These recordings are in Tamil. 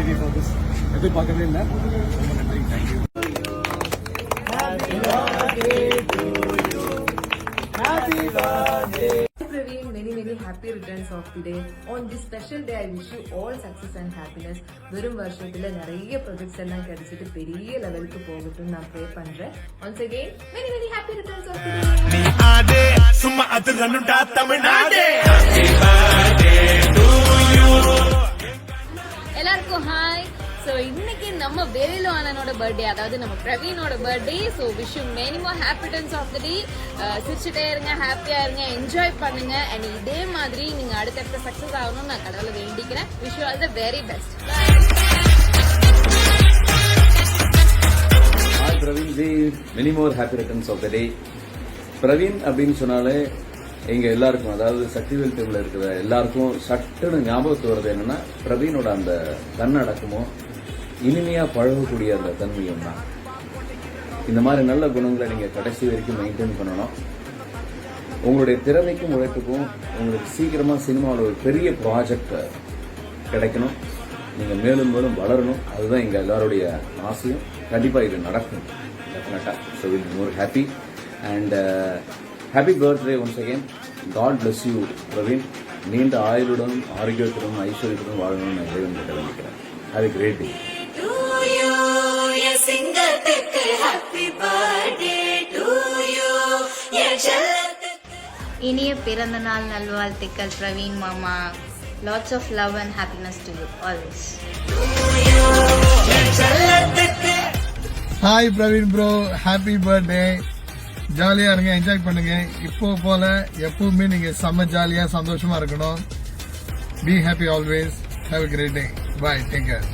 Ready for this. எதிர்பார்க்கவே இல்லை. ரொம்ப நன்றி. Thank you. Praveen, many happy returns of the day. On this special day, I wish you all success and happiness. வெறும் வருஷத்துல நிறைய ப்ராஜெக்ட்ஸ் எல்லாம் கிடைச்சிட்டு பெரிய லெவலுக்கு போகட்டும் நான் ப்ரே பண்றேன். Once again, many happy returns of the day. நீ ஆடே சும்மா அதுலனுடா தமிழ்நாடே. Happy birthday to you. எல்லாருக்கும் ஹாய். ஸோ இன்னைக்கு நம்ம வேலு அண்ணனோட பர்த்டே, அதாவது நம்ம பிரவீனோட birthday. So wish you many more happy returns of the day. சிரிச்சுட்டே இருங்க, ஹாப்பியா இருங்க, என்ஜாய் பண்ணுங்க. அண்ட் இதே மாதிரி நீங்க அடுத்தடுத்த சக்சஸ் ஆகணும்னு நான் கடவுளை வேண்டிக்கிறேன். Wish you all the very best. Hi Praveen ji, many more happy returns of the day. Praveen அப்படின்னு சொன்னாலே எங்க எல்லாருக்கும், அதாவது சக்திவேல் டீம்ல இருக்கிற எல்லாருக்கும் சட்டுன்னு ஞாபகத்து வருது என்னன்னா பிரவீனோட அந்த தன்னடக்கமும் இனிமையா பழகக்கூடிய அந்த தன்மையும் தான். இந்த மாதிரி நல்ல குணங்களை நீங்க கடைசி வரைக்கும் மெயின்டைன் பண்ணணும். உங்களுடைய திறமைக்கும் உழைப்புக்கும் உங்களுக்கு சீக்கிரமா சினிமாவோட ஒரு பெரிய ப்ராஜெக்ட் கிடைக்கணும். நீங்க மேலும் மேலும் வளரணும். அதுதான் எங்க எல்லாருடைய ஆசையும். கண்டிப்பா இது நடக்கும் definitely. So will more happy and happy birthday once again. God bless you Praveen. நீண்ட ஆயுளுடன் ஆரோக்கியத்துடன் ஐஸ்வர்யத்துடன் வாழணும்னு நான் இறைவன் கிட்ட வேண்டிக்கிறேன். Have a great day. இனிய பிறந்த நாள் நல்வாழ்த்துக்கள் பிரவீன் மாமா. Lots of love and happiness to you always. Hi Praveen bro, happy birthday. ஜாலியா இருங்க, என்ஜாய் பண்ணுங்க. இப்போ போல எப்பவுமே நீங்க செம்ம ஜாலியா சந்தோஷமா இருக்கணும். Be happy always. Have a great day. Bye. Take care.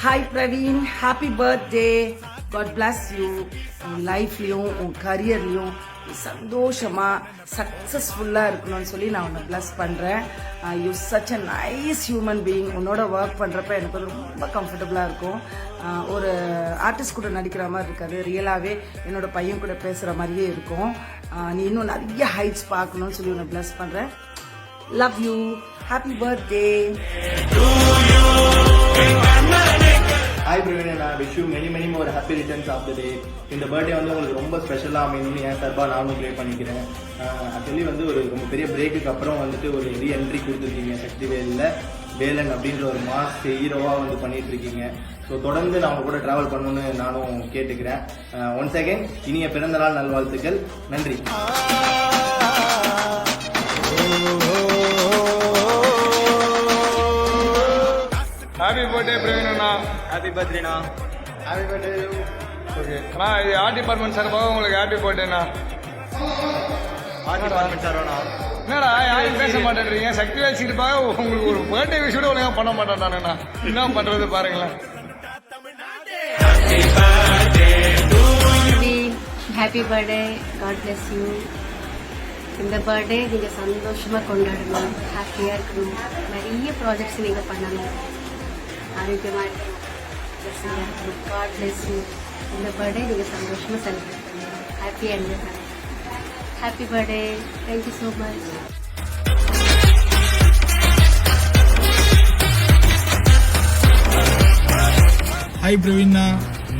Hi Praveen, happy birthday. God bless you. உன் லைஃப்லயும் உன் கரியர்லயும் சந்தோஷமா சக்சஸ்ஃபுல்லா இருக்கணும்னு சொல்லி நான் உன்னை பிளஸ் பண்றேன். You such a nice human being. உன்னோட ஒர்க் பண்றப்ப எனக்கு வந்து ரொம்ப கம்ஃபர்டபுளா இருக்கும். ஒரு ஆர்டிஸ்ட் கூட நடிக்கிற மாதிரி இருக்காது, ரியலாவே என்னோட பையன் கூட பேசுற மாதிரியே இருக்கும். நீ இன்னும் நிறைய ஹைட்ஸ் பார்க்கணும்னு சொல்லி உன்னை பிளஸ் பண்றேன். Love you. Happy birthday. Hi Praveen, நான் wish you many more happy returns of the day. இந்த பர்த்டே வந்து உங்களுக்கு ரொம்ப ஸ்பெஷலாக அமையணும்னு என் சார்பாக நானும் ப்ரே பண்ணிக்கிறேன். ஆக்சுவலி வந்து ஒரு ரொம்ப பெரிய பிரேக்குக்கு அப்புறம் வந்துட்டு ஒரு ரீஎன்ட்ரி கொடுத்துருக்கீங்க சக்திவேலில். வேலன் அப்படின்ற ஒரு மாஸ் ஹீரோவாக வந்து பண்ணிட்டு இருக்கீங்க. ஸோ தொடர்ந்து நான் உங்க கூட டிராவல் பண்ணணும்னு நானும் கேட்டுக்கிறேன். ஒன்ஸ் அகேன் இனிய பிறந்த நாள் நல்வாழ்த்துக்கள். நன்றி. ஹாப்பி பர்த்டே பிரவீன் அண்ணா. ஹாப்பி பர்த்டேண்ணா. Happy birthday. ஓகே அண்ணா, இது ஆர்ட் டிபார்ட்மெண்ட் சார்பாக உங்களுக்கு ஹாப்பி பர்த்டேண்ணா. ஆர்ட் டிபார்ட்மெண்ட் சார்பாண்ணா. என்னடா யாரும் பேச மாட்டேன்றீங்க? சக்திவேல் சீர்பாக உங்களுக்கு ஒரு பர்த்டே விஷ் கூட ஒழுங்கா பண்ண மாட்டேன்டானேண்ணா. என்ன பண்றது பாருங்களேன். Happy birthday. God bless you. இந்த பர்த்டே நீங்க சந்தோஷமா கொண்டாடணும், ஹாப்பியா இருக்கணும், நிறைய ப்ராஜெக்ட்ஸ் நீங்க பண்ணணும், ஆரோக்கியமா இருக்கணும், காட் பிளஸ் யூ. இந்த பர்த்டே நீங்க சந்தோஷமா செலிப்ரேட் பண்ணுங்க. Happy and happy birthday. Thank you so much. Hi பிரவீன்னா,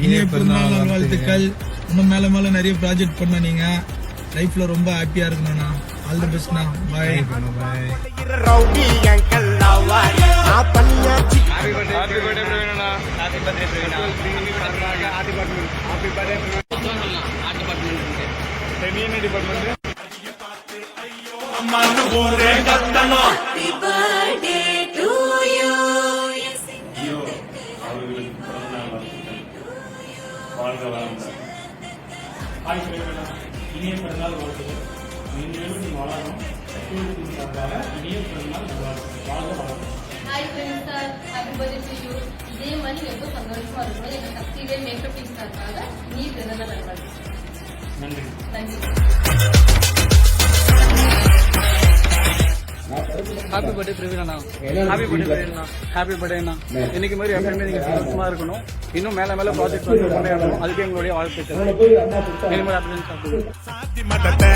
இனிய பிறந்தநாள் நல்வாழ்த்துக்கள். இன்னும் மேல மேல நிறைய ப்ராஜெக்ட் பண்ண நீங்க லைஃப்ல ரொம்ப ஹாப்பியா இருக்கணும்ண்ணா. ஆல் தி பெஸ்ட்ண்ணா. பை. ஹாப்பி பர்த்டே பிரவீனா. ஹாப்பி பர்த்டே பிரவீனா. Happy birthday. Happy birthday. என்ன டிபார்ட்மெண்ட்? அம்மானு ஒரே கத்தனோ. Happy birthday to you. ஐயோ, அவங்களுக்கு பிறந்தநாள் வாழ்த்துக்கள். வாழ்க வளமுடன். ஹாய் பிரவீனா, இனிய பிறந்தநாள் வாழ்த்துக்கள். நீங்களும் வளரணும். இனிய பிறந்தநாள் வாழ்க வளரும். Hi friends, happy birthday to you. இதே மாதிரி எப்போ சந்தோஷமா இருக்கணும். எங்க சக்திவேல் மேக்கப் டீம் சார்பாக நீ பிறந்த நாள் நன்றி. நன்றி. ஹாப்பி பர்த்டே பிரவீன் அண்ணா. ஹாப்பி பர்த்டே பிரவீன் அண்ணா. ஹாப்பி பர்த்டே அண்ணா. இன்னைக்கு மாதிரி எப்பவுமே நீங்க சந்தோஷமா இருக்கணும். இன்னும் மேல மேல ப்ராஜெக்ட் வந்து முன்னேறணும். அதுக்கு எங்களுடைய வாழ்த்துக்கள். இனிமேல் அப்படின்னு சாப்பிடுவோம்.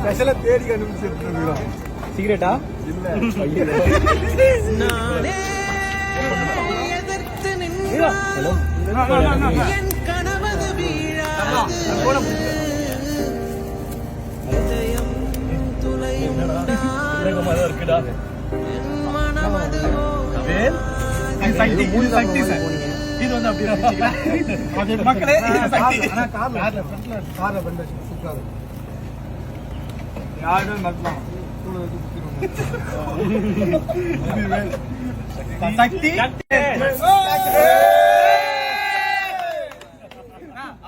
ஸ்பெஷலா தேடி கண்டுபிடிச்சிருக்கோம். சிகரெட்டா இது வந்து அப்படி மக்களே கார்ல பண்ண சூப்பரா யாரும் நடத்தலாம் சக்தி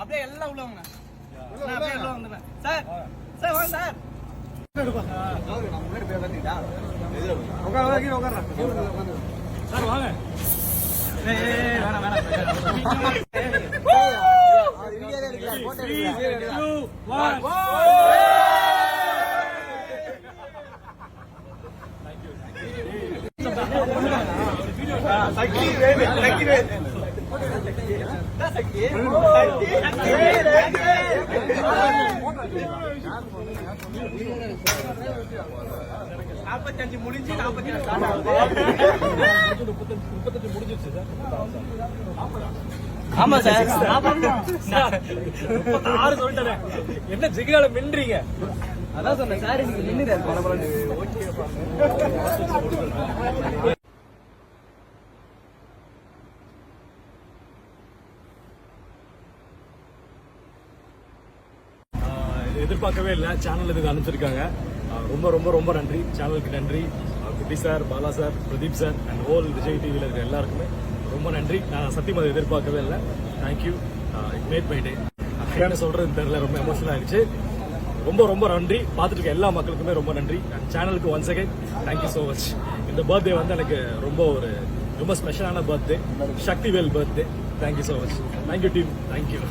அப்படியே எல்லாம் உள்ள வாங்க. அப்படியே எல்லாம் வந்துடுறேன் சார். சார் வாங்க சார். உட்கார சார் வாங்க. ஆமா சார் 36 சொல்லிட்டேன். என்ன ஜிகிரால மின்றீங்க? அதான் சொன்னேன் சார், நீங்க மின்னுறாரு பரபரன்னு. எதிர்பார்க்கவே இல்லை, சேனல் இதுக்கு அனுப்பிச்சிருக்காங்க. ரொம்ப ரொம்ப ரொம்ப நன்றி, சேனலுக்கு நன்றி. குட்டி sir, Bala sir, Pradeep sir and whole Vijay டிவியில் இருக்க எல்லாருக்குமே ரொம்ப நன்றி. நான் சத்தியம் அதை எதிர்பார்க்கவே இல்லை. Thank you, it made my day. என்ன சொல்றதுன்னு தெரியல, ரொம்ப எமோஷனல் ஆயிடுச்சு. ரொம்ப ரொம்ப நன்றி. பார்த்துட்டு இருக்க எல்லா மக்களுக்குமே ரொம்ப நன்றி. அண்ட் சேனலுக்கு once again thank you so much. இந்த பர்த்டே வந்து எனக்கு ரொம்ப ஸ்பெஷலான birthday, Sakthivel birthday. Thank you so much. Thank you team, thank you.